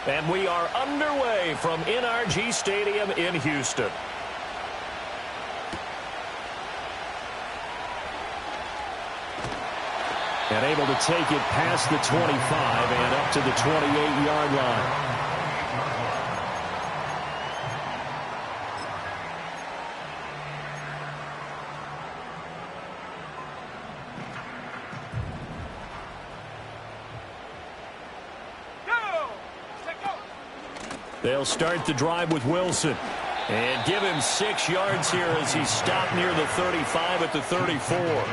And we are underway from NRG Stadium in Houston. And able to take it past the 25 and up to the 28-yard line. They'll start the drive with Wilson. And give him 6 yards here as he stopped near the 35 at the 34.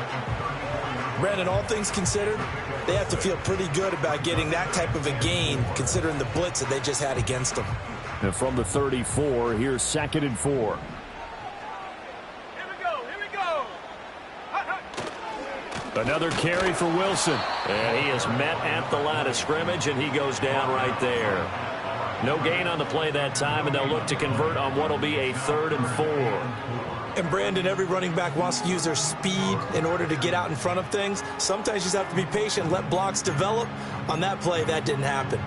Brandon, all things considered, they have to feel pretty good about getting that type of a gain considering the blitz that they just had against them. And from the 34, here's 2nd and 4. Here we go. Another carry for Wilson. And he is met at the line of scrimmage, and he goes down right there. No gain on the play that time, and they'll look to convert on what will be a 3rd and 4. And Brandon, every running back wants to use their speed in order to get out in front of things. Sometimes you just have to be patient, let blocks develop. On that play, that didn't happen.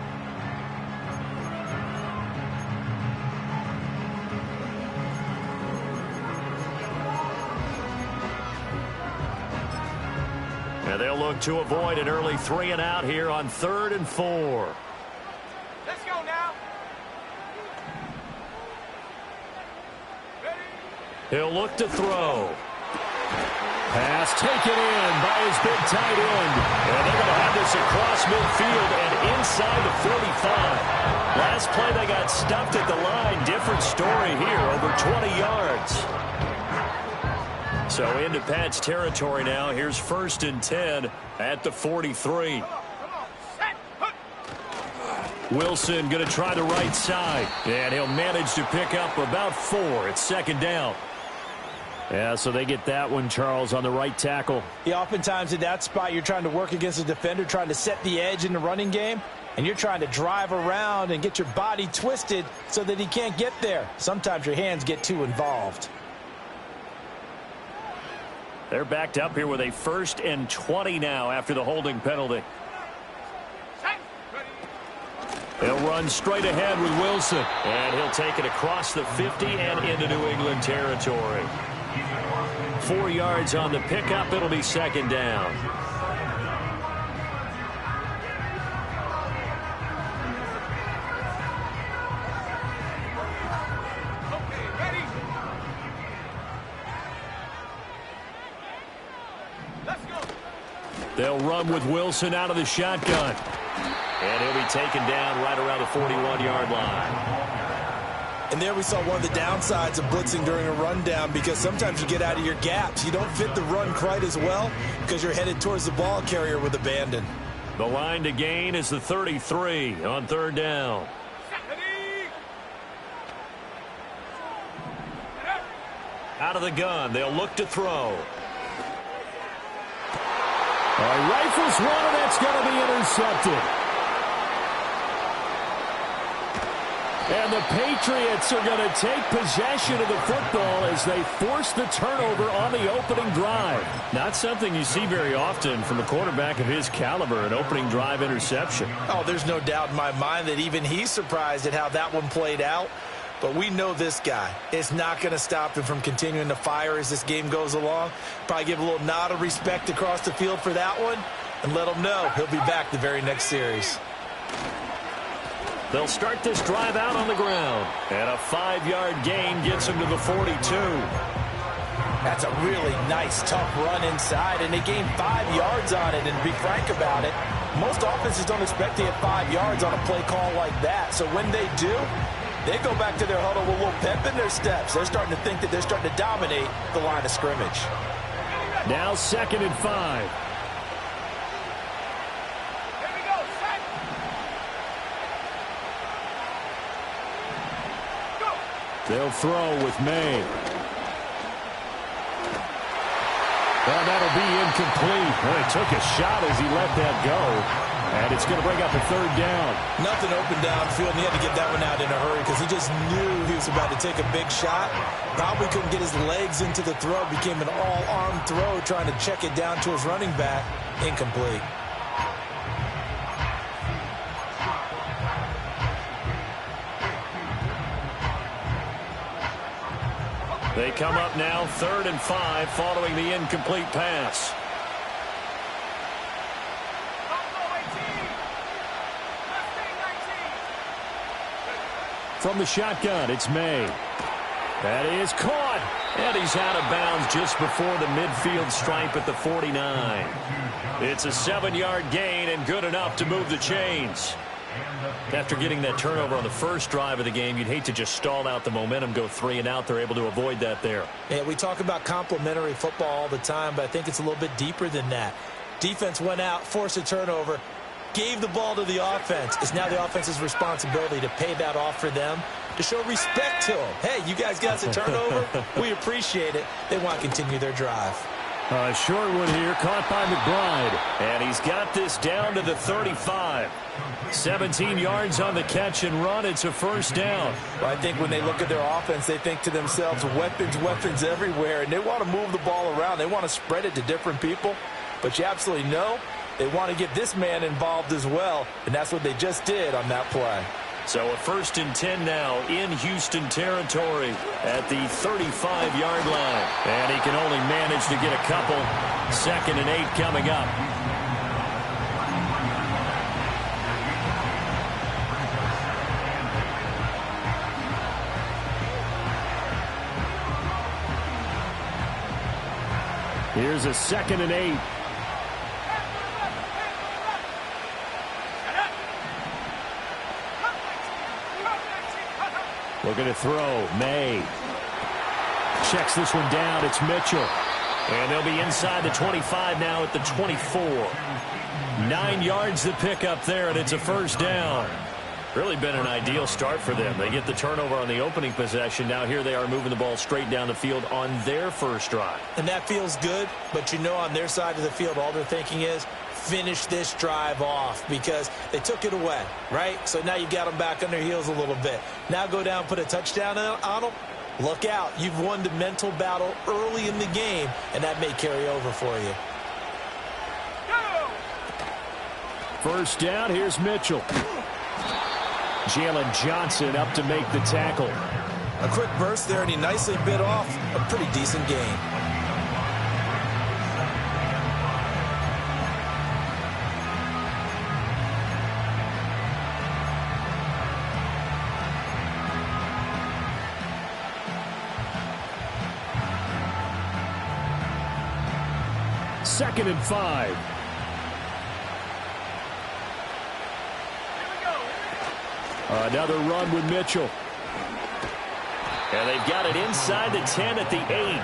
And they'll look to avoid an early 3 and out here on 3rd and 4. Let's go now. He'll look to throw. Pass taken in by his big tight end. And they're going to have this across midfield and inside the 45. Last play they got stuffed at the line. Different story here, over 20 yards. So into Pat's territory now. Here's 1st and 10 at the 43. Wilson going to try the right side. And he'll manage to pick up about 4. It's 2nd down. Yeah, so they get that one, Charles, on the right tackle. Yeah, oftentimes in that spot, you're trying to work against a defender, trying to set the edge in the running game, and you're trying to drive around and get your body twisted so that he can't get there. Sometimes your hands get too involved. They're backed up here with a 1st and 20 now after the holding penalty. They'll run straight ahead with Wilson. And he'll take it across the 50 and into New England territory. 4 yards on the pickup. It'll be 2nd down. Okay, ready. Let's go. They'll run with Wilson out of the shotgun. And he'll be taken down right around the 41-yard line. And there we saw one of the downsides of blitzing during a rundown, because sometimes you get out of your gaps. You don't fit the run quite as well because you're headed towards the ball carrier with abandon. The line to gain is the 33 on 3rd down. Out of the gun, they'll look to throw. Rifles one, and that's going to be intercepted. And the Patriots are going to take possession of the football as they force the turnover on the opening drive. Not something you see very often from a quarterback of his caliber, an opening drive interception. Oh, there's no doubt in my mind that even he's surprised at how that one played out. But we know this guy is not going to stop him from continuing to fire as this game goes along. Probably give a little nod of respect across the field for that one and let him know he'll be back the very next series. They'll start this drive out on the ground. And a 5-yard gain gets him to the 42. That's a really nice, tough run inside, and they gained 5 yards on it. And to be frank about it, most offenses don't expect to get 5 yards on a play call like that. So when they do, they go back to their huddle with a little pep in their steps. They're starting to think that they're starting to dominate the line of scrimmage. Now 2nd and 5. They'll throw with May. Well, that'll be incomplete. Well, he took a shot as he let that go. And it's going to bring up a 3rd down. Nothing open downfield, and he had to get that one out in a hurry because he just knew he was about to take a big shot. Probably couldn't get his legs into the throw. Became an all-arm throw trying to check it down to his running back. Incomplete. They come up now 3rd and 5 following the incomplete pass. From the shotgun, it's May. That is caught. And he's out of bounds just before the midfield stripe at the 49. It's a 7-yard gain and good enough to move the chains. After getting that turnover on the first drive of the game, you'd hate to just stall out the momentum, go 3 and out. They're able to avoid that there. Yeah, we talk about complementary football all the time, but I think it's a little bit deeper than that. Defense went out, forced a turnover, gave the ball to the offense. It's now the offense's responsibility to pay that off for them, to show respect to them. Hey, you guys got the turnover. We appreciate it. They want to continue their drive. A short one here, caught by McBride. And he's got this down to the 35. 17 yards on the catch and run. It's a first down. Well, I think when they look at their offense, they think to themselves, weapons, weapons everywhere. And they want to move the ball around. They want to spread it to different people. But you absolutely know they want to get this man involved as well. And that's what they just did on that play. So a 1st and 10 now in Houston territory at the 35-yard line. And he can only manage to get a couple. 2nd and 8 coming up. Here's a 2nd and 8. Looking to throw. May checks this one down. It's Mitchell. And they'll be inside the 25 now at the 24. 9 yards to pick up there, and it's a first down. Really been an ideal start for them. They get the turnover on the opening possession. Now here they are moving the ball straight down the field on their first drive. And that feels good, but you know on their side of the field all they're thinking is finish this drive off because they took it away, right? So now you got them back on their heels a little bit. Now go down, put a touchdown on them. Look out. You've won the mental battle early in the game, and that may carry over for you. First down, here's Mitchell. Jalen Johnson up to make the tackle. A quick burst there, and he nicely bit off a pretty decent gain. Second and 5. Another run with Mitchell. And they've got it inside the 10 at the 8.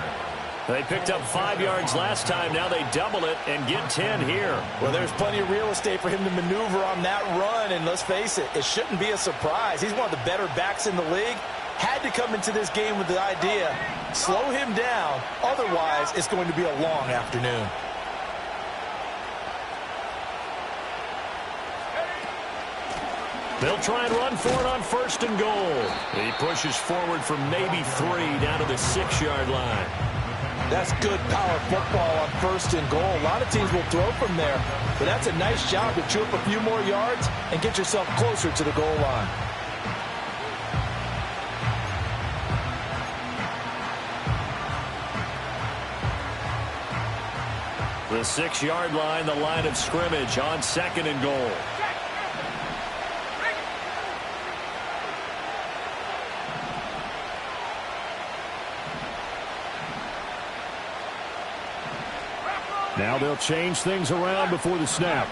They picked up 5 yards last time. Now they double it and get 10 here. Well, there's plenty of real estate for him to maneuver on that run. And let's face it, it shouldn't be a surprise. He's one of the better backs in the league. Had to come into this game with the idea, slow him down. Otherwise, it's going to be a long afternoon. They'll try and run for it on 1st and goal. He pushes forward for maybe 3 down to the 6-yard line. That's good power football on 1st and goal. A lot of teams will throw from there, but that's a nice job to chew up a few more yards and get yourself closer to the goal line. The 6-yard line, the line of scrimmage on 2nd and goal. Now they'll change things around before the snap.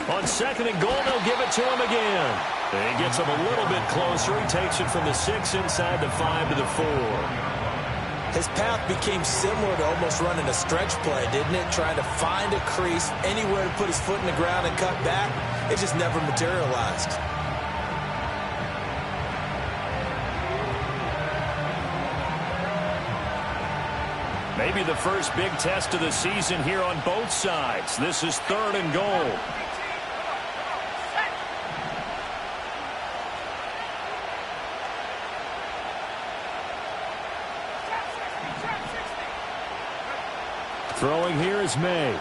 On 2nd and goal, they'll give it to him again. He gets him a little bit closer. He takes it from the 6 inside the 5 to the 4. His path became similar to almost running a stretch play, didn't it? Trying to find a crease, anywhere to put his foot in the ground and cut back. It just never materialized. Maybe the first big test of the season here on both sides. This is 3rd and goal. Throwing here is May.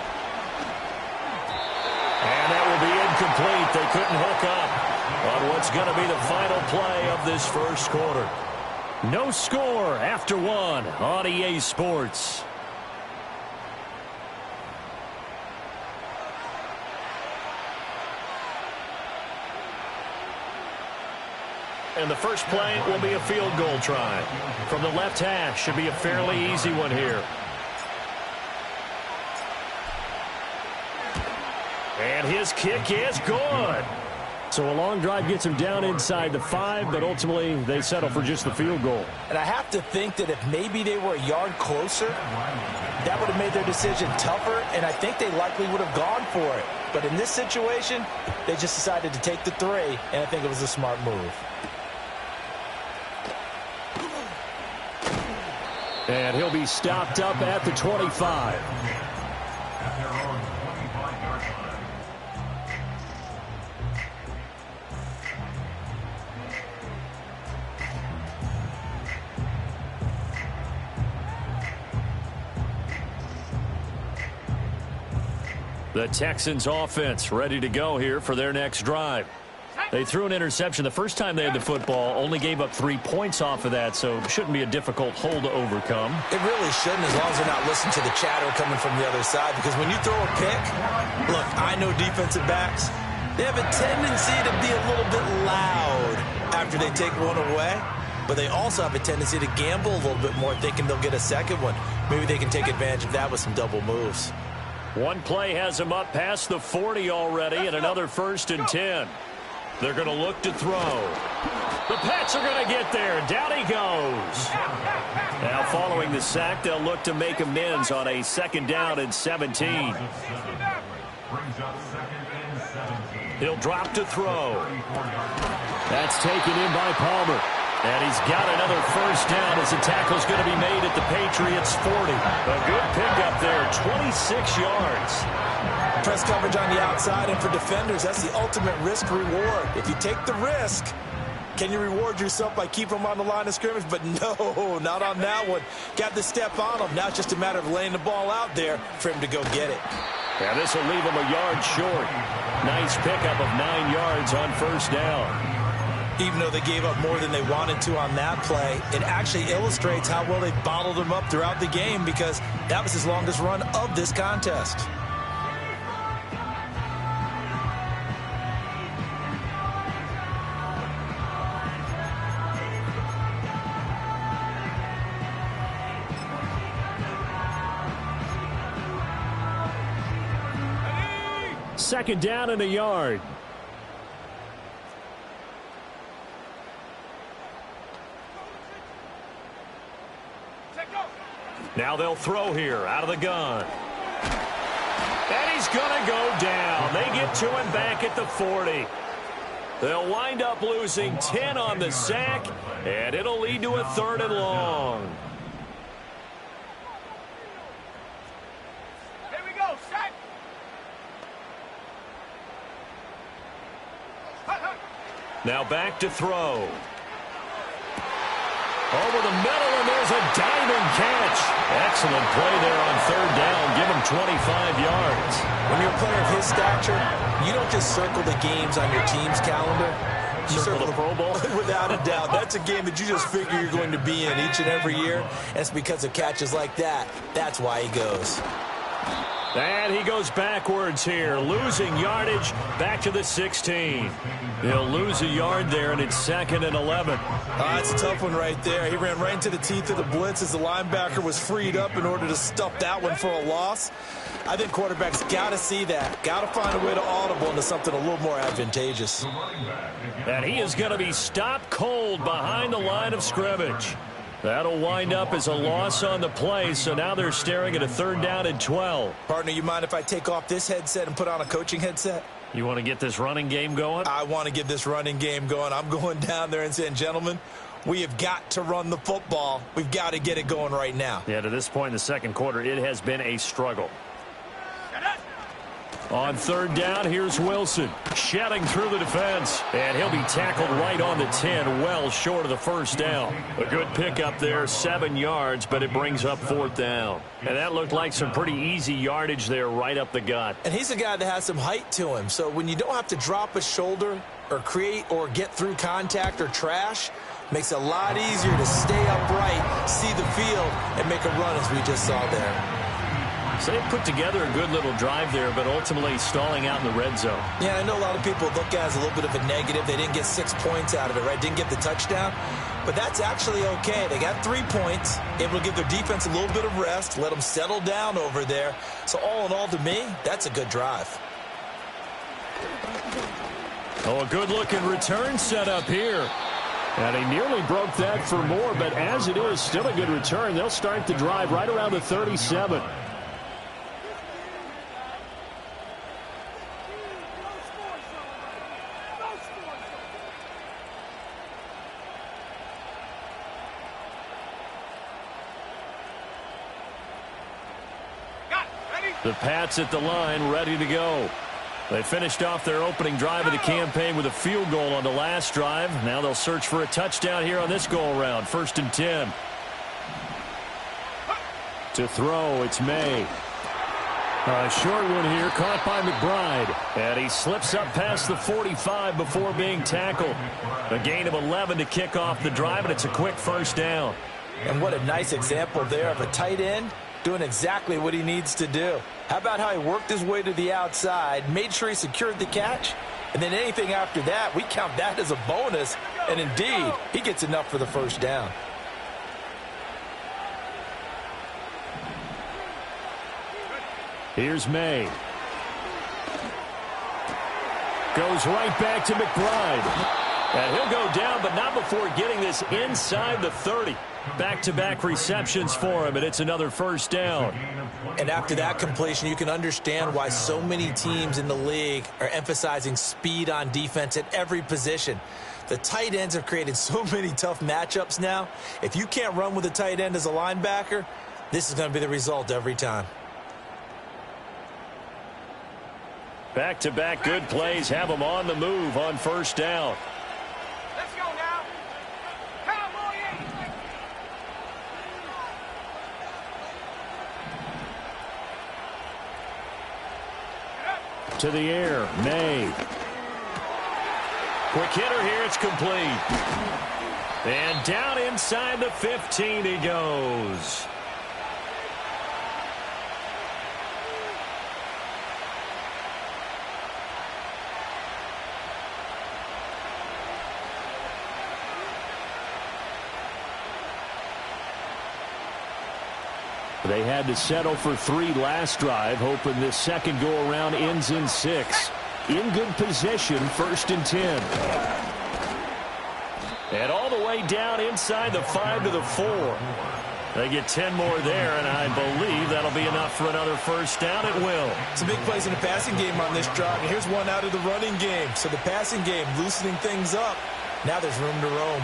And that will be incomplete. They couldn't hook up on what's is going to be the final play of this first quarter. No score after one on EA Sports. And the first play will be a field goal try. From the left hash, should be a fairly easy one here. And his kick is good. So a long drive gets him down inside the 5, but ultimately they settle for just the field goal. And I have to think that if maybe they were a yard closer, that would have made their decision tougher, and I think they likely would have gone for it. But in this situation, they just decided to take the 3, and I think it was a smart move. And he'll be stopped up at the 25. The Texans offense ready to go here for their next drive. They threw an interception the first time they had the football, only gave up 3 points off of that, so it shouldn't be a difficult hole to overcome. It really shouldn't, as long as they're not listening to the chatter coming from the other side, because when you throw a pick, look, I know defensive backs, they have a tendency to be a little bit loud after they take one away, but they also have a tendency to gamble a little bit more, thinking they'll get a second one. Maybe they can take advantage of that with some double moves. One play has him up past the 40 already, and another 1st and 10. They're going to look to throw. The Pats are going to get there. Down he goes. Now following the sack, they'll look to make amends on a 2nd down and 17. He'll drop to throw. That's taken in by Palmer. And he's got another 1st down as the tackle's going to be made at the Patriots' 40. A good pickup there, 26 yards. Press coverage on the outside, and for defenders, that's the ultimate risk-reward. If you take the risk, can you reward yourself by keeping them on the line of scrimmage? But no, not on that one. Got the step on him. Now it's just a matter of laying the ball out there for him to go get it. Yeah, this will leave him a yard short. Nice pickup of 9 yards on 1st down. Even though they gave up more than they wanted to on that play, it actually illustrates how well they bottled him up throughout the game, because that was his longest run of this contest. Second down and a yard. Now they'll throw here out of the gun. And he's going to go down. They get to him back at the 40. They'll wind up losing 10 on the sack, and it'll lead to a 3rd and long. Here we go, set. Now back to throw. Over the middle, and there's a diving catch. Excellent play there on 3rd down. Give him 25 yards. When you're a player of his stature, you don't just circle the games on your team's calendar. You Circle the Pro Bowl? Without a doubt. That's a game that you just figure you're going to be in each and every year. And it's because of catches like that. That's why he goes. And he goes backwards here, losing yardage back to the 16. He'll lose a yard there, and it's 2nd and 11. That's a tough one right there. He ran right into the teeth of the blitz as the linebacker was freed up in order to stuff that one for a loss. I think quarterbacks got to see that. Got to find a way to audible into something a little more advantageous. And he is going to be stopped cold behind the line of scrimmage. That'll wind up as a loss on the play, so now they're staring at a 3rd down and 12. Partner, you mind if I take off this headset and put on a coaching headset? You want to get this running game going? I want to get this running game going. I'm going down there and saying, gentlemen, we have got to run the football. We've got to get it going right now. Yeah, to this point in the 2nd quarter, it has been a struggle. On third down, here's Wilson, shedding through the defense, and he'll be tackled right on the 10, well short of the first down. A good pickup there, 7 yards, but it brings up fourth down. And that looked like some pretty easy yardage there right up the gut. And he's a guy that has some height to him, so when you don't have to drop a shoulder or create or get through contact or trash, makes it a lot easier to stay upright, see the field, and make a run as we just saw there. So they put together a good little drive there, but ultimately stalling out in the red zone. Yeah, I know a lot of people look at it as a little bit of a negative. They didn't get 6 points out of it, right? Didn't get the touchdown. But that's actually okay. They got 3 points, able to give their defense a little bit of rest, let them settle down over there. So all in all, to me, that's a good drive. Oh, a good-looking return set up here. And he nearly broke that for more, but as it is, still a good return. They'll start the drive right around the 37. The Pats at the line, ready to go. They finished off their opening drive of the campaign with a field goal on the last drive. Now they'll search for a touchdown here on this go-around. 1st and 10. To throw, it's May. A short one here, caught by McBride. And he slips up past the 45 before being tackled. A gain of 11 to kick off the drive, and it's a quick first down. And what a nice example there of a tight end doing exactly what he needs to do. How about how he worked his way to the outside, made sure he secured the catch, and then anything after that, we count that as a bonus, and indeed, he gets enough for the first down. Here's May. Goes right back to McBride. And he'll go down, but not before getting this inside the 30. Back-to-back receptions for him, and it's another first down. And after that completion, you can understand why so many teams in the league are emphasizing speed on defense at every position. The tight ends have created so many tough matchups now. If you can't run with a tight end as a linebacker, this is going to be the result every time. Back-to-back good plays have them on the move on first down. Let's go now. Cowboy. To the air, May. Quick hitter here, it's complete. And down inside the 15 he goes. They had to settle for 3 last drive, hoping this second go-around ends in 6. In good position, 1st and 10. And all the way down inside the 5 to the 4. They get 10 more there, and I believe that'll be enough for another first down. It will. Some big plays in the passing game on this drive, and here's one out of the running game. So the passing game loosening things up. Now there's room to roam.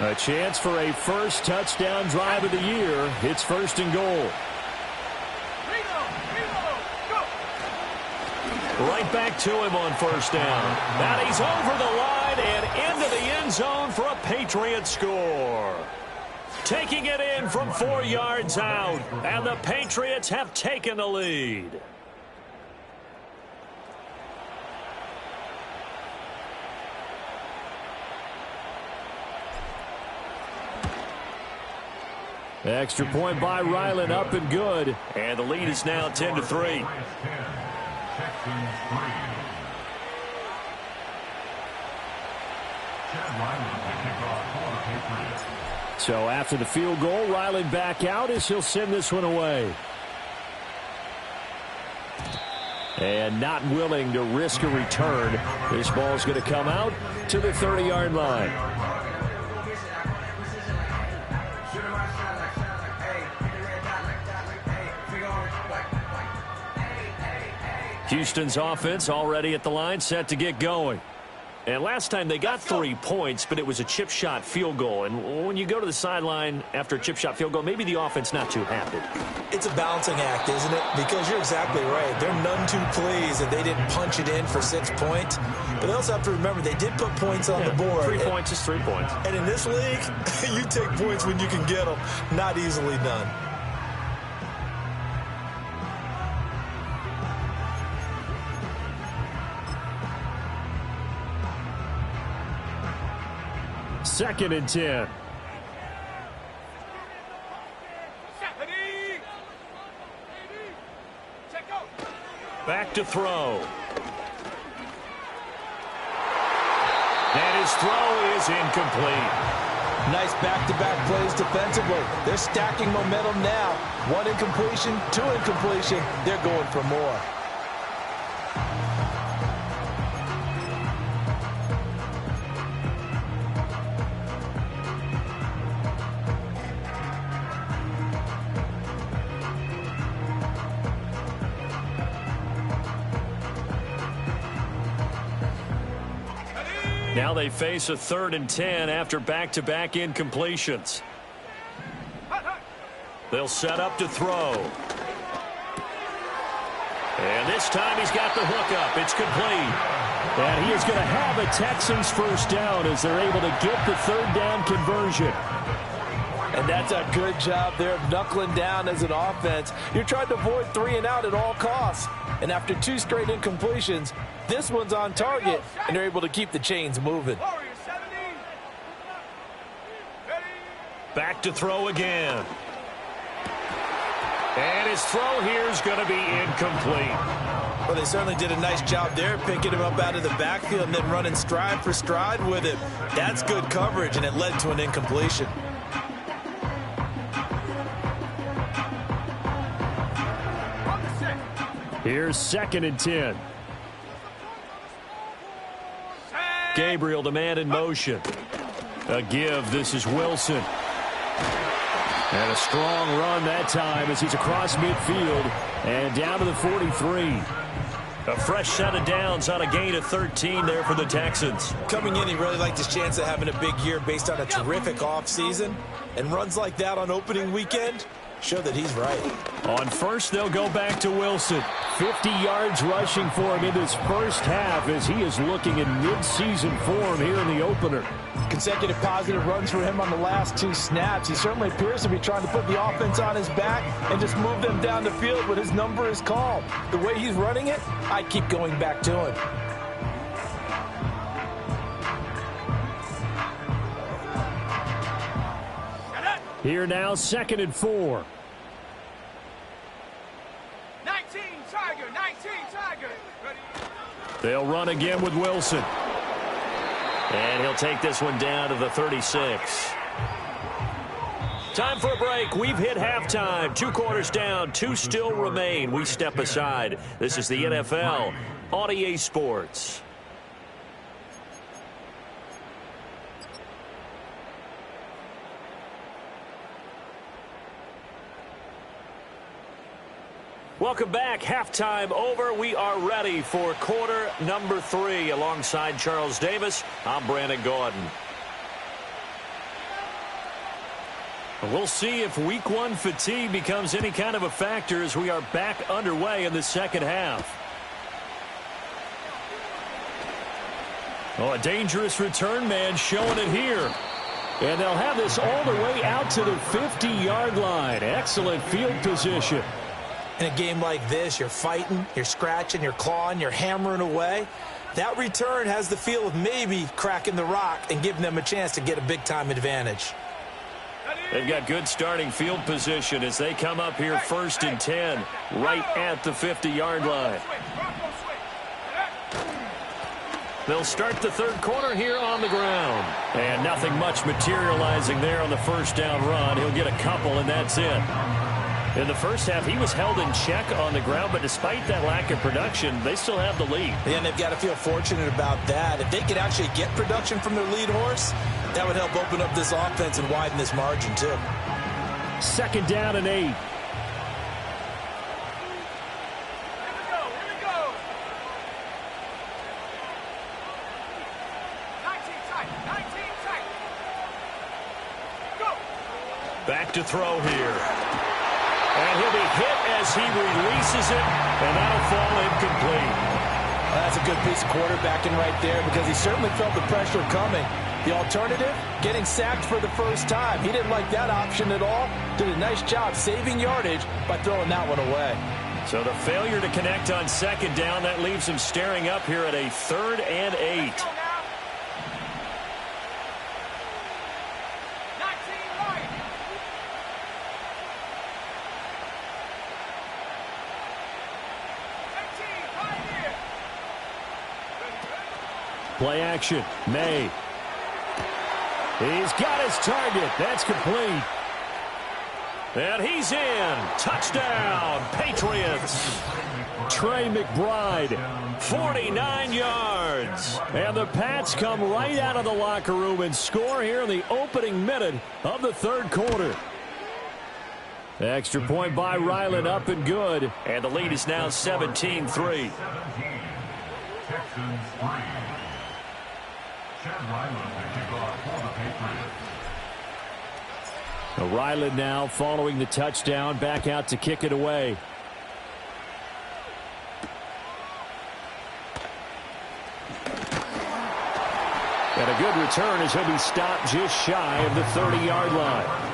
A chance for a first touchdown drive of the year. It's 1st and goal. Right back to him on first down. And he's over the line and into the end zone for a Patriot score. Taking it in from 4 yards out. And the Patriots have taken the lead. Extra point by Ryland, up and good. And the lead is now 10-3. So after the field goal, Ryland back out as he'll send this one away. And not willing to risk a return. This ball's going to come out to the 30-yard line. Houston's offense already at the line, set to get going. And last time they got 3 points, but it was a chip shot field goal. And when you go to the sideline after a chip shot field goal, maybe the offense not too happy. It's a balancing act, isn't it? Because you're exactly right. They're none too pleased that they didn't punch it in for 6 points. But they also have to remember they did put points on the board. 3 points is 3 points. And in this league, you take points when you can get them. Not easily done. Second and 10. Back to throw. And his throw is incomplete. Nice back-to-back plays defensively. They're stacking momentum now. 1 incompletion, 2 incompletion. They're going for more. Now they face a 3rd and 10 after back-to-back incompletions. They'll set up to throw. And this time he's got the hook up. It's complete. And he is going to have a Texans first down as they're able to get the 3rd down conversion. And that's a good job there of knuckling down as an offense. You're trying to avoid 3 and out at all costs. And after 2 straight incompletions, this one's on target, and they're able to keep the chains moving. Back to throw again. And his throw here is going to be incomplete. Well, they certainly did a nice job there, picking him up out of the backfield and then running stride for stride with him. That's good coverage, and it led to an incompletion. Here's 2nd and 10. Gabriel, the man in motion. A give. This is Wilson. And a strong run that time as he's across midfield and down to the 43. A fresh set of downs on a gain of 13 there for the Texans. Coming in, he really liked his chance of having a big year based on a terrific offseason. And runs like that on opening weekend show that he's right. On first, they'll go back to Wilson. 50 yards rushing for him in this first half as he is looking in mid-season form here in the opener. Consecutive positive runs for him on the last 2 snaps. He certainly appears to be trying to put the offense on his back and just move them down the field when his number is called. The way he's running it, I keep going back to him. Here now, 2nd and 4. 19 Tiger, 19 Tiger. Ready? They'll run again with Wilson. And he'll take this one down to the 36. Time for a break. We've hit halftime. 2 quarters down, 2 still remain. We step aside. This is the NFL on EA Sports. Welcome back. Halftime over. We are ready for quarter number 3. Alongside Charles Davis, I'm Brandon Gordon. We'll see if week 1 fatigue becomes any kind of a factor as we are back underway in the second half. Oh, a dangerous return man showing it here. And they'll have this all the way out to the 50-yard line. Excellent field position. In a game like this, you're fighting, you're scratching, you're clawing, you're hammering away. That return has the feel of maybe cracking the rock and giving them a chance to get a big-time advantage. They've got good starting field position as they come up here 1st and 10, right at the 50-yard line. They'll start the 3rd quarter here on the ground. And nothing much materializing there on the first down run. He'll get a couple, and that's it. In the first half, he was held in check on the ground, but despite that lack of production, they still have the lead. And they've got to feel fortunate about that. If they could actually get production from their lead horse, that would help open up this offense and widen this margin, too. 2nd down and 8. back to throw here. And he'll be hit as he releases it, and that'll fall incomplete. That's a good piece of quarterbacking right there because he certainly felt the pressure coming. The alternative, getting sacked for the first time. He didn't like that option at all. Did a nice job saving yardage by throwing that one away. So the failure to connect on second down, that leaves him staring up here at a 3rd and 8. Play action. May. He's got his target. That's complete. And he's in. Touchdown, Patriots. Trey McBride, 49 yards. And the Pats come right out of the locker room and score here in the opening minute of the 3rd quarter. Extra point by Ryland, up and good. And the lead is now 17-3. Ryland now following the touchdown, back out to kick it away. And a good return as he'll be stopped just shy of the 30-yard line.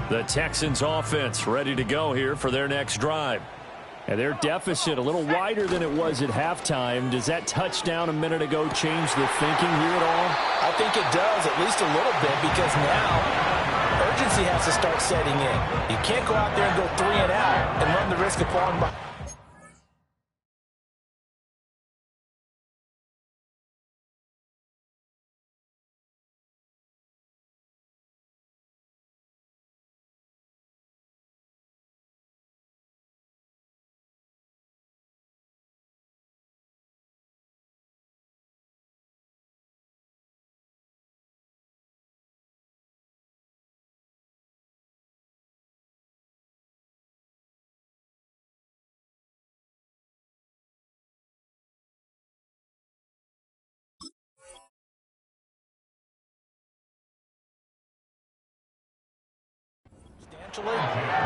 The Texans offense ready to go here for their next drive. And their deficit a little wider than it was at halftime. Does that touchdown a minute ago change the thinking here at all? I think it does, at least a little bit, because now urgency has to start setting in. You can't go out there and go 3 and out and run the risk of falling behind.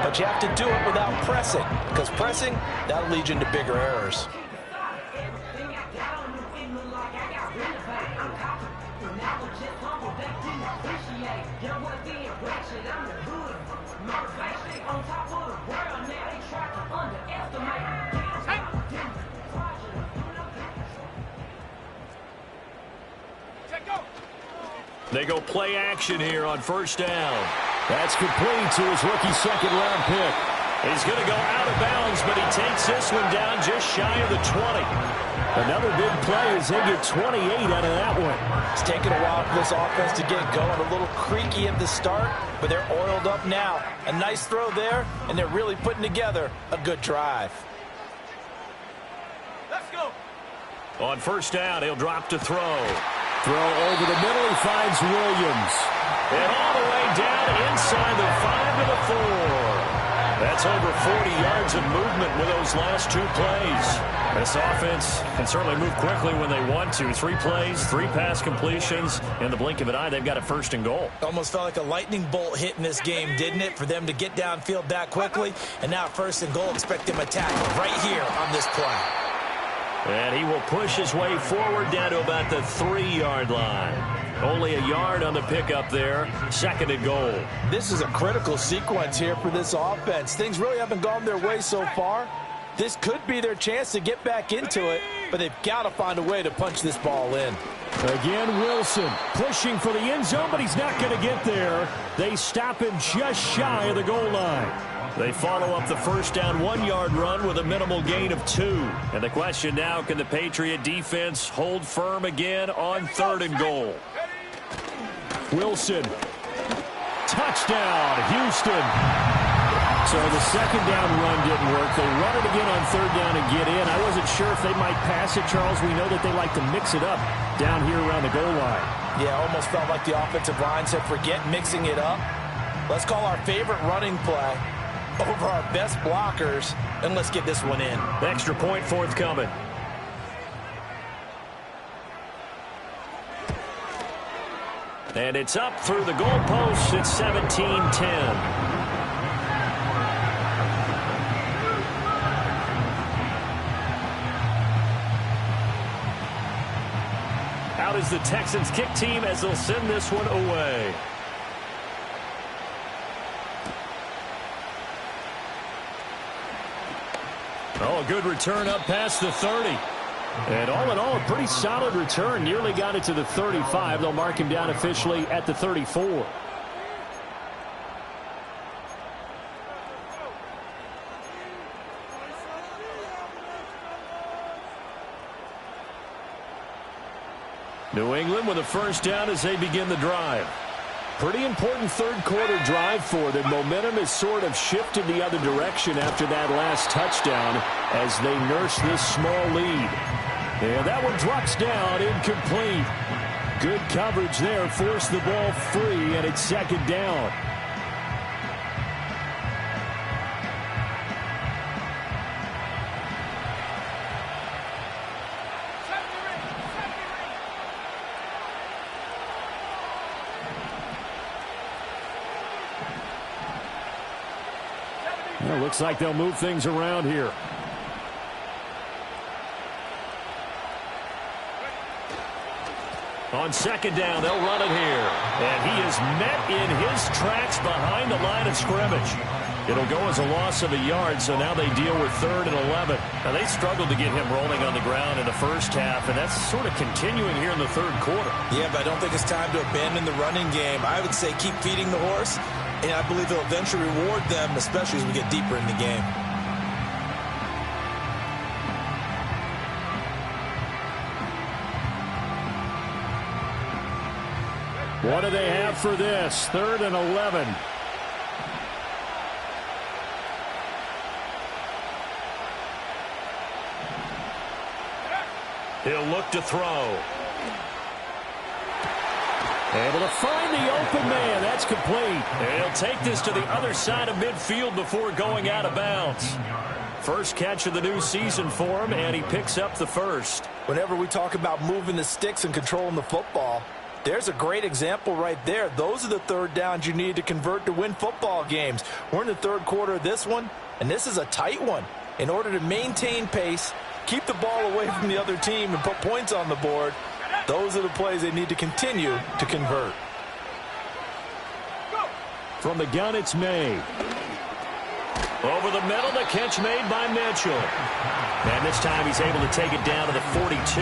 But you have to do it without pressing, because pressing, that'll lead you into bigger errors. They go play action here on 1st down. That's complete to his rookie 2nd-round pick. He's going to go out of bounds, but he takes this one down just shy of the 20. Another big play as they get 28 out of that one. It's taken a while for this offense to get going. A little creaky at the start, but they're oiled up now. A nice throw there, and they're really putting together a good drive. Let's go. On 1st down, he'll drop to throw. Throw over the middle, he finds Williams. And all the way down inside the 5 to the 4. That's over 40 yards of movement with those last 2 plays. This offense can certainly move quickly when they want to. 3 plays, 3 pass completions. In the blink of an eye, they've got a 1st and goal. Almost felt like a lightning bolt hit in this game, didn't it? For them to get downfield that quickly. And now 1st and goal, expect them to attack right here on this play. And he will push his way forward down to about the 3-yard line. Only a yard on the pickup there. 2nd and goal. This is a critical sequence here for this offense. Things really haven't gone their way so far. This could be their chance to get back into it, but they've got to find a way to punch this ball in. Again, Wilson pushing for the end zone, but he's not going to get there. They stop him just shy of the goal line. They follow up the 1st down 1-yard run with a minimal gain of 2. And the question now, can the Patriot defense hold firm again on 3rd and goal? Wilson. Touchdown, Houston. So the 2nd down run didn't work. They run it again on 3rd down and get in. I wasn't sure if they might pass it, Charles. We know that they like to mix it up down here around the goal line. Yeah, almost felt like the offensive line said, forget mixing it up. Let's call our favorite running play over our best blockers, and let's get this one in. Extra point forthcoming. And it's up through the goalposts. It's 17-10. Out is the Texans kick team as they'll send this one away. Oh, a good return up past the 30. And all in all, a pretty solid return. Nearly got it to the 35. They'll mark him down officially at the 34. New England with a first down as they begin the drive. Pretty important third quarter drive for them. Momentum has sort of shifted the other direction after that last touchdown as they nurse this small lead. And that one drops down, incomplete. Good coverage there, forced the ball free, and it's second down. Well, looks like they'll move things around here. On second down, they'll run it here. And he is met in his tracks behind the line of scrimmage. It'll go as a loss of a yard, so now they deal with 3rd and 11. Now, they struggled to get him rolling on the ground in the first half, and that's sort of continuing here in the third quarter. Yeah, but I don't think it's time to abandon the running game. I would say keep feeding the horse, and I believe it'll eventually reward them, especially as we get deeper in the game. What do they have for this? 3rd and 11. He'll look to throw. Able to find the open man. That's complete. He'll take this to the other side of midfield before going out of bounds. First catch of the new season for him, and he picks up the first. Whenever we talk about moving the sticks and controlling the football, there's a great example right there. Those are the third downs you need to convert to win football games. We're in the third quarter of this one, and this is a tight one. In order to maintain pace, keep the ball away from the other team, and put points on the board, those are the plays they need to continue to convert. From the gun, it's May. Over the middle, the catch made by Mitchell. And this time he's able to take it down to the 42.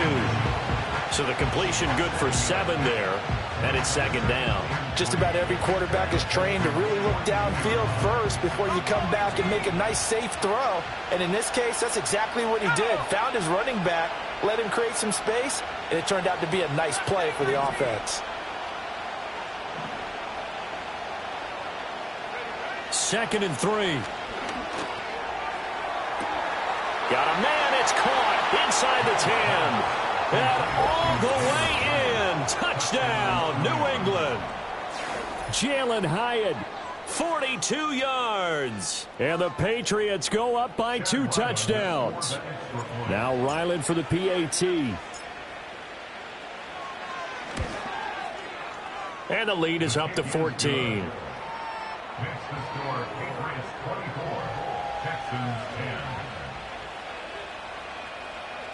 So the completion good for 7 there, and it's second down. Just about every quarterback is trained to really look downfield first before you come back and make a nice, safe throw. And in this case, that's exactly what he did. Found his running back, let him create some space, and it turned out to be a nice play for the offense. 2nd and 3. Got a man, it's caught inside the 10. And all the way in. Touchdown, New England. Jalen Hyatt, 42 yards. And the Patriots go up by 2 touchdowns. Now Ryland for the PAT. And the lead is up to 14. Next to score, Patriots 24, Texans 10.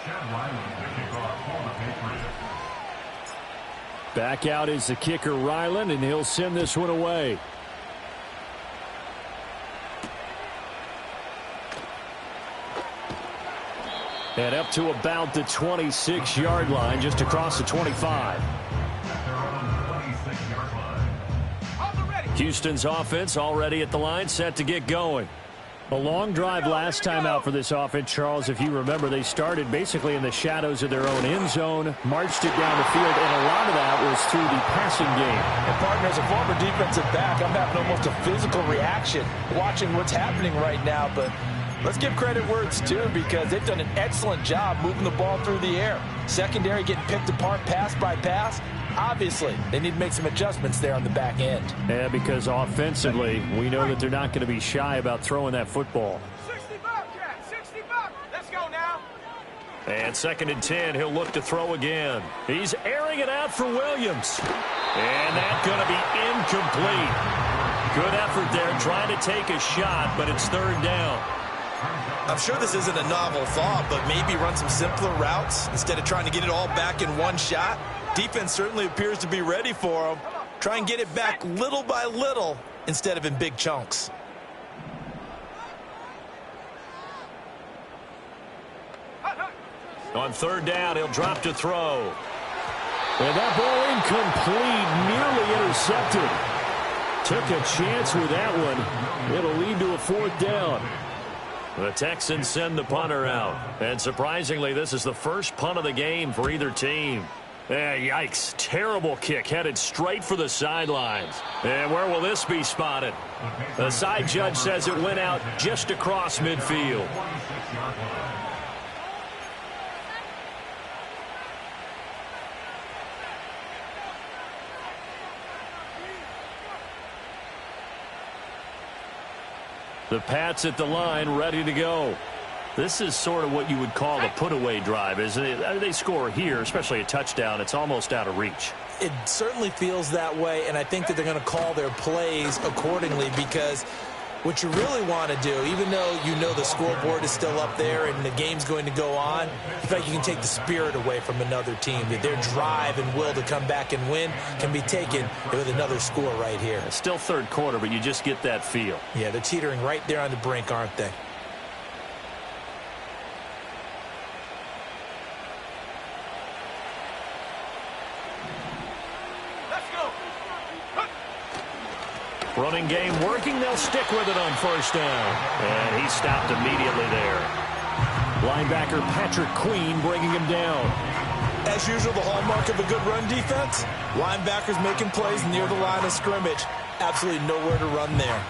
Chad Ryland to kick off for the Patriots. Back out is the kicker Ryland, and he'll send this one away. And up to about the 26-yard line, just across the 25. Houston's offense already at the line, set to get going. A long drive last time out for this offense, Charles. If you remember, they started basically in the shadows of their own end zone, marched it down the field, and a lot of that was through the passing game. And, partner, as a former defensive back, I'm having almost a physical reaction watching what's happening right now. But Let's give credit where it's due because they've done an excellent job moving the ball through the air. Secondary getting picked apart pass by pass. Obviously, they need to make some adjustments there on the back end. Yeah, because offensively, we know that they're not going to be shy about throwing that football. 60 Bobcat, 60 Bob. Let's go now. And 2nd and 10, he'll look to throw again. He's airing it out for Williams. And that's going to be incomplete. Good effort there trying to take a shot, but it's 3rd down. I'm sure this isn't a novel thought, but maybe run some simpler routes instead of trying to get it all back in one shot. Defense certainly appears to be ready for them. Try and get it back little by little instead of in big chunks. On 3rd down, he'll drop to throw. And that ball incomplete, nearly intercepted. Took a chance with that one. It'll lead to a 4th down. The Texans send the punter out. And surprisingly, this is the first punt of the game for either team. Yikes. Terrible kick headed straight for the sidelines. And where will this be spotted? The side judge says it went out just across midfield. The Pats at the line, ready to go. This is sort of what you would call a put-away drive, isn't it? They score here, especially a touchdown. It's almost out of reach. It certainly feels that way, and I think that they're going to call their plays accordingly because what you really want to do, even though you know the scoreboard is still up there and the game's going to go on, in fact, you can take the spirit away from another team. That their drive and will to come back and win can be taken with another score right here. It's still 3rd quarter, but you just get that feel. Yeah, they're teetering right there on the brink, aren't they? Running game working. They'll stick with it on 1st down. And he stopped immediately there. Linebacker Patrick Queen bringing him down. As usual, the hallmark of a good run defense, linebackers making plays near the line of scrimmage. Absolutely nowhere to run there.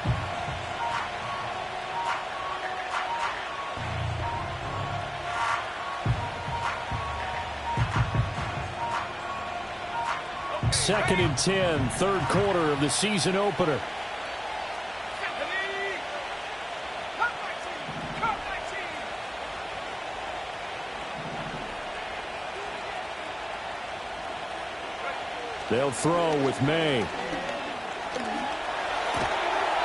Second and 10, 3rd quarter of the season opener. They'll throw with May.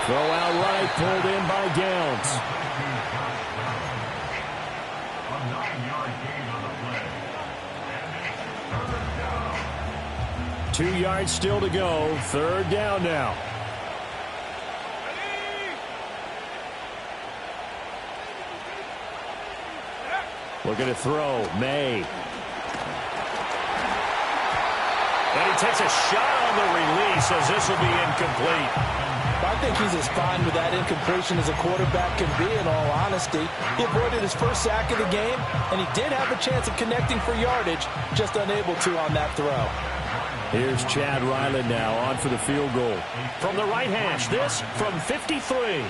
Throw out right, pulled in by Downs. A 9-yard gain on the play. 2 yards still to go. 3rd down now. Looking to throw. May. And he takes a shot on the release as this will be incomplete. I think he's as fine with that incompletion as a quarterback can be, in all honesty. He avoided his first sack of the game, and he did have a chance of connecting for yardage, just unable to on that throw. Here's Chad Ryland now on for the field goal. From the right hash, this from 53.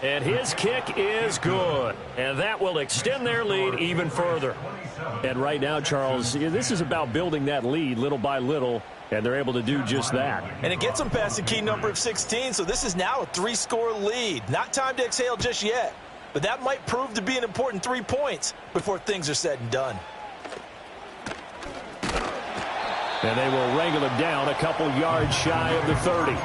And his kick is good. And that will extend their lead even further. And right now, Charles, this is about building that lead little by little, and they're able to do just that. And it gets them past the key number of 16, so this is now a 3-score lead. Not time to exhale just yet, but that might prove to be an important 3 points before things are said and done. And they will wrangle him down a couple yards shy of the 30.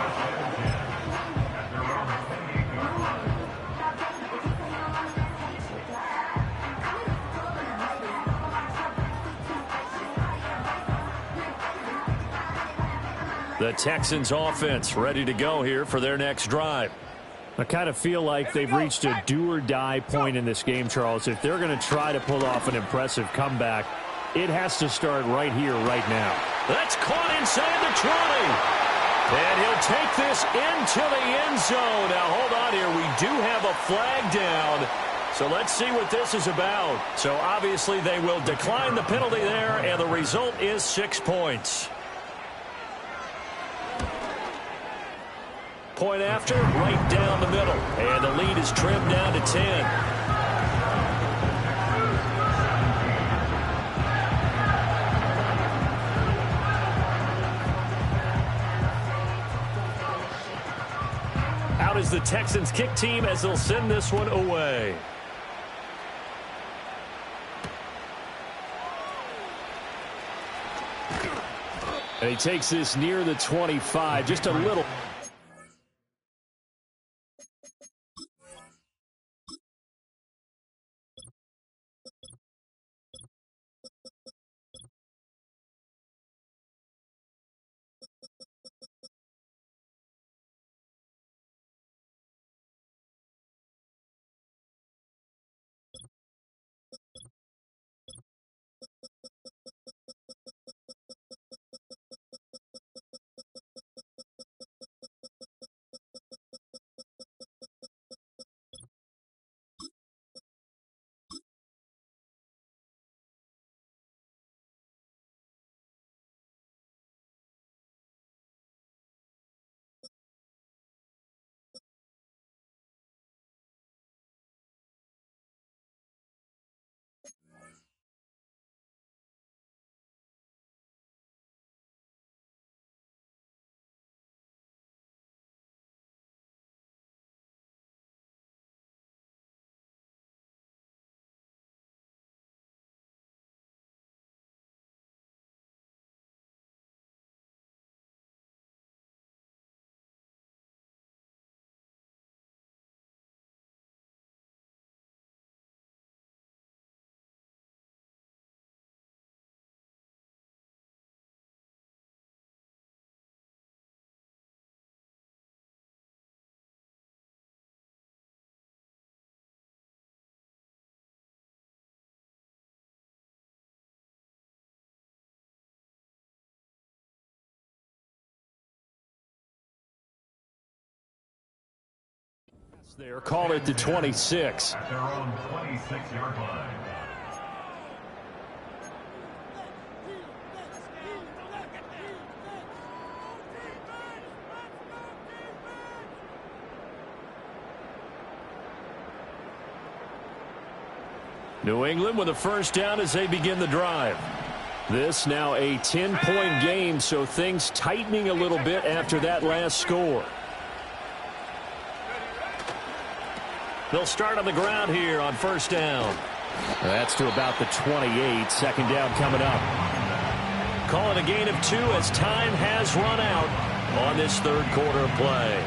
The Texans offense ready to go here for their next drive. I kind of feel like they've reached a do-or-die point in this game, Charles. If they're going to try to pull off an impressive comeback, it has to start right here, right now. That's caught inside the 20. And he'll take this into the end zone. Now, hold on here. We do have a flag down. So let's see what this is about. So obviously they will decline the penalty there, and the result is 6 points. Point after, right down the middle. And the lead is trimmed down to 10. Out is the Texans kick team as they'll send this one away. And he takes this near the 25, just a little. There, call it the 26. At their own 26-yard line. New England with a first down as they begin the drive. This now a 10-point game, so things tightening a little bit after that last score. They'll start on the ground here on first down. That's to about the 28. Second down coming up. Calling a gain of 2 as time has run out on this third quarter of play.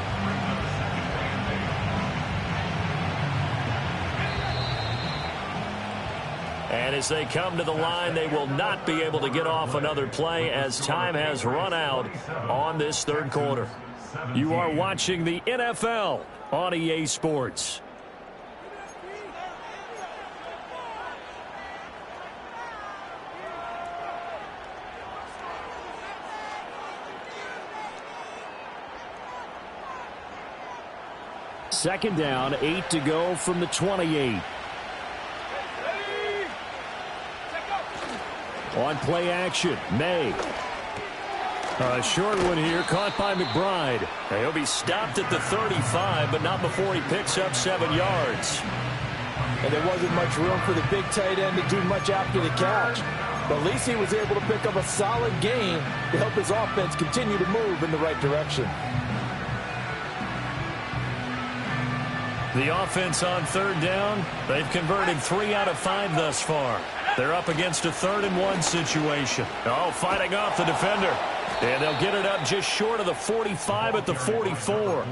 And as they come to the line, they will not be able to get off another play as time has run out on this third quarter. You are watching the NFL on EA Sports. Second down, 8 to go from the 28. On play action, May. A short one here, caught by McBride. He'll be stopped at the 35, but not before he picks up 7 yards. And there wasn't much room for the big tight end to do much after the catch. But at least he was able to pick up a solid gain to help his offense continue to move in the right direction. The offense on third down, they've converted 3 out of 5 thus far. They're up against a 3rd and 1 situation. Oh, fighting off the defender. And they'll get it up just short of the 45 at the 44.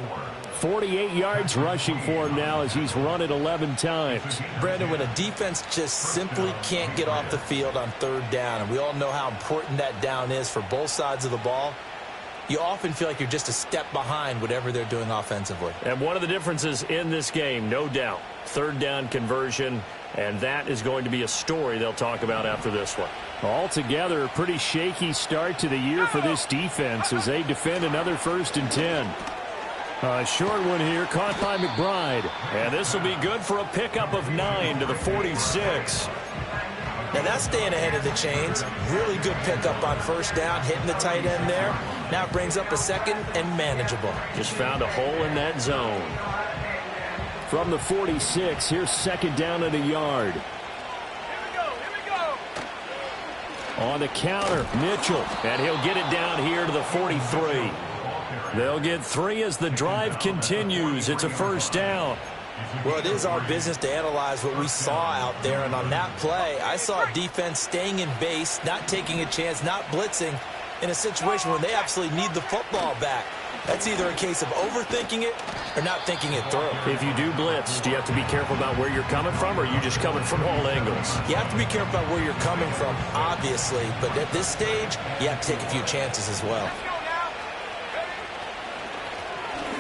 48 yards rushing for him now as he's run it 11 times. Brandon, when a defense just simply can't get off the field on third down, and we all know how important that down is for both sides of the ball, you often feel like you're just a step behind whatever they're doing offensively. And one of the differences in this game, no doubt, third down conversion, and that is going to be a story they'll talk about after this one. Altogether, a pretty shaky start to the year for this defense as they defend another 1st and 10. A short one here, caught by McBride. And this will be good for a pickup of 9 to the 46. Now that's staying ahead of the chains. Really good pickup on first down, hitting the tight end there. Now it brings up a second and manageable. Just found a hole in that zone. From the 46, here's second down and a yard. Here we go. On the counter, Mitchell, and he'll get it down here to the 43. They'll get 3 as the drive continues. It's a first down. Well, it is our business to analyze what we saw out there, and on that play, I saw a defense staying in base, not taking a chance, not blitzing in a situation where they absolutely need the football back. That's either a case of overthinking it or not thinking it through. If you do blitz, do you have to be careful about where you're coming from, or are you just coming from all angles? You have to be careful about where you're coming from, obviously, but at this stage, you have to take a few chances as well.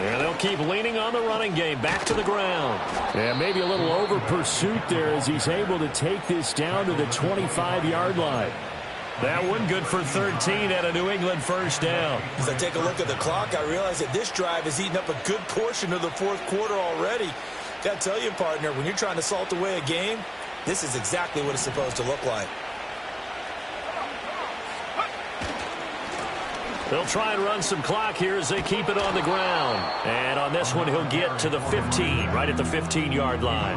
And they'll keep leaning on the running game back to the ground. And maybe a little over pursuit there as he's able to take this down to the 25-yard line. That one good for 13 at a New England first down. As I take a look at the clock, I realize that this drive has eaten up a good portion of the fourth quarter already. Got to tell you, partner, when you're trying to salt away a game, this is exactly what it's supposed to look like. They'll try and run some clock here as they keep it on the ground. And on this one, he'll get to the 15, right at the 15-yard line.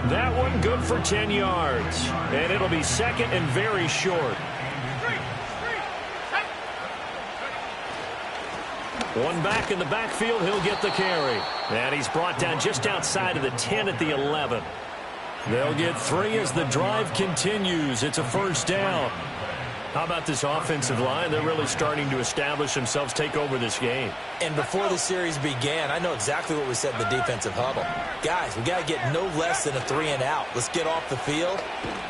That one good for 10 yards. And it'll be second and very short. One back in the backfield, he'll get the carry. And he's brought down just outside of the 10 at the 11. They'll get 3 as the drive continues. It's a first down. How about this offensive line? They're really starting to establish themselves, take over this game. And before the series began, I know exactly what we said in the defensive huddle. Guys, we got to get no less than a 3 and out. Let's get off the field.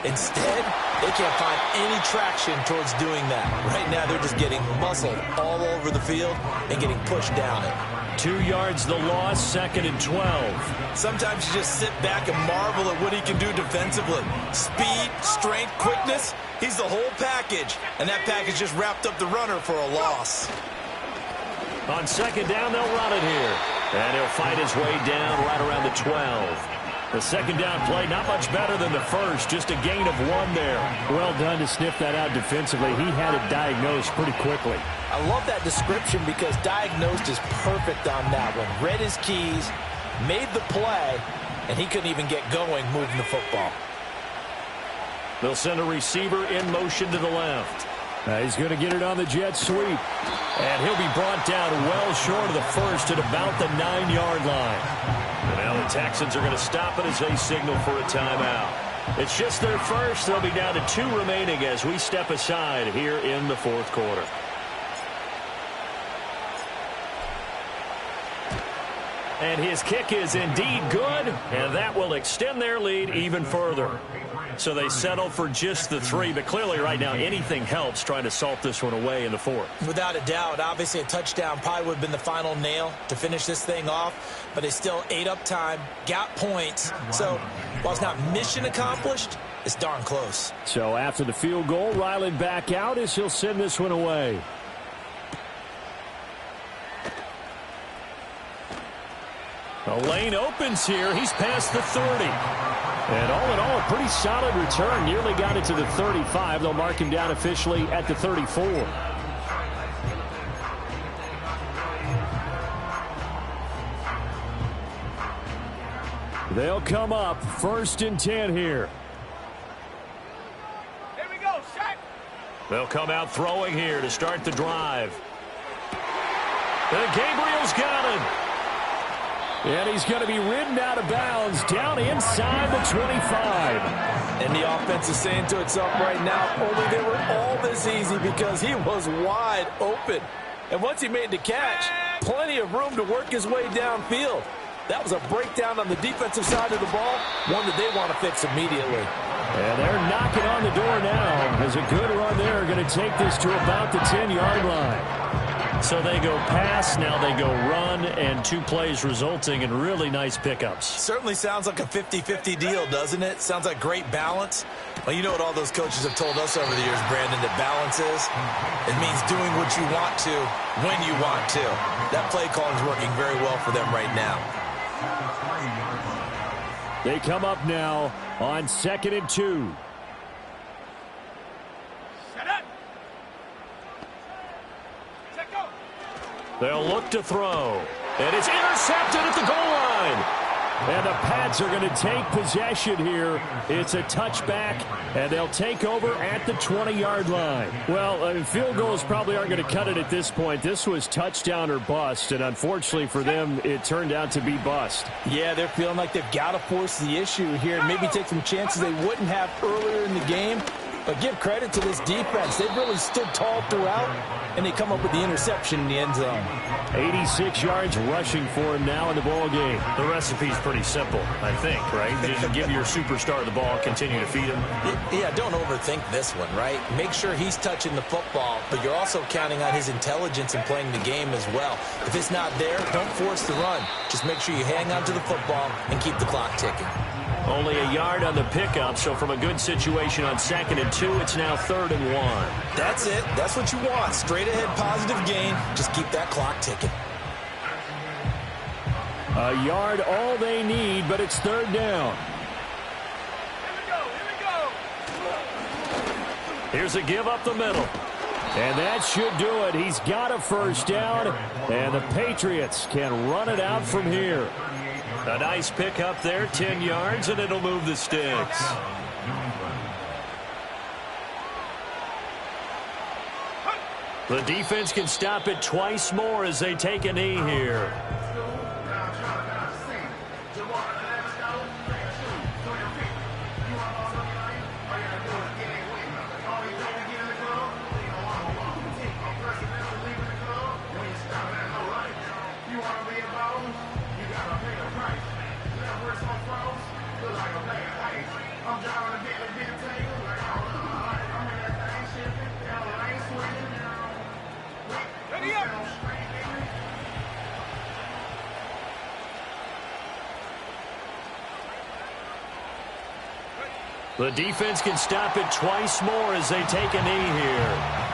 Instead, they can't find any traction towards doing that. Right now, they're just getting muscled all over the field and getting pushed down it. 2 yards the loss, second and 12. Sometimes you just sit back and marvel at what he can do defensively. Speed, strength, quickness. He's the whole package, and that package just wrapped up the runner for a loss. On second down, they'll run it here. And he'll fight his way down right around the 12. The second down play, not much better than the first, just a gain of 1 there. Well done to sniff that out defensively. He had it diagnosed pretty quickly. I love that description because diagnosed is perfect on that one. Read his keys, made the play, and he couldn't even get going moving the football. They'll send a receiver in motion to the left. He's going to get it on the jet sweep. And he'll be brought down well short of the first at about the 9-yard line. And now the Texans are going to stop it as they signal for a timeout. It's just their first. They'll be down to 2 remaining as we step aside here in the fourth quarter. And his kick is indeed good, and that will extend their lead even further. So they settle for just the 3, but clearly right now anything helps trying to salt this one away in the fourth. Without a doubt, obviously a touchdown probably would have been the final nail to finish this thing off, but they still ate up time, got points. So while it's not mission accomplished, it's darn close. So after the field goal, Ryland back out as he'll send this one away. The lane opens here. He's past the 30. And all in all, a pretty solid return. Nearly got it to the 35. They'll mark him down officially at the 34. They'll come up first and 10 here. Here we go, Shaq. They'll come out throwing here to start the drive. And Gabriel's got it. And he's going to be ridden out of bounds down inside the 25. And the offense is saying to itself right now, only they were all this easy because he was wide open. And once he made the catch, plenty of room to work his way downfield. That was a breakdown on the defensive side of the ball, one that they want to fix immediately. And they're knocking on the door now as a good run there going to take this to about the 10-yard line. So they go pass, now they go run, and 2 plays resulting in really nice pickups. Certainly sounds like a 50-50 deal, doesn't it? Sounds like great balance. Well, you know what all those coaches have told us over the years, Brandon, that balance is? It means doing what you want to, when you want to. That play calling is working very well for them right now. They come up now on 2nd and 2. They'll look to throw. And it's intercepted at the goal line. And the Pats are going to take possession here. It's a touchback, and they'll take over at the 20-yard line. Well, field goals probably aren't going to cut it at this point. This was touchdown or bust, and unfortunately for them, it turned out to be bust. Yeah, they're feeling like they've got to force the issue here and maybe take some chances they wouldn't have earlier in the game. But give credit to this defense. They've really stood tall throughout, and they come up with the interception in the end zone. 86 yards rushing for him now in the ball game. The recipe's pretty simple, I think, right? Just give your superstar the ball, continue to feed him. Yeah, don't overthink this one, right? Make sure he's touching the football, but you're also counting on his intelligence in playing the game as well. If it's not there, don't force the run. Just make sure you hang on to the football and keep the clock ticking. Only a yard on the pickup, so from a good situation on 2nd and 2, it's now 3rd and 1. That's it. That's what you want. Straight ahead positive gain. Just keep that clock ticking. A yard all they need, but it's 3rd down. Here's a give up the middle. And that should do it. He's got a 1st down, and the Patriots can run it out from here. A nice pickup there, 10 yards, and it'll move the sticks. The defense can stop it twice more as they take a knee here. The defense can stop it twice more as they take a knee here.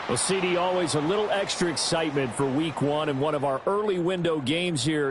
Well, CD, always a little extra excitement for week 1 and one of our early window games here.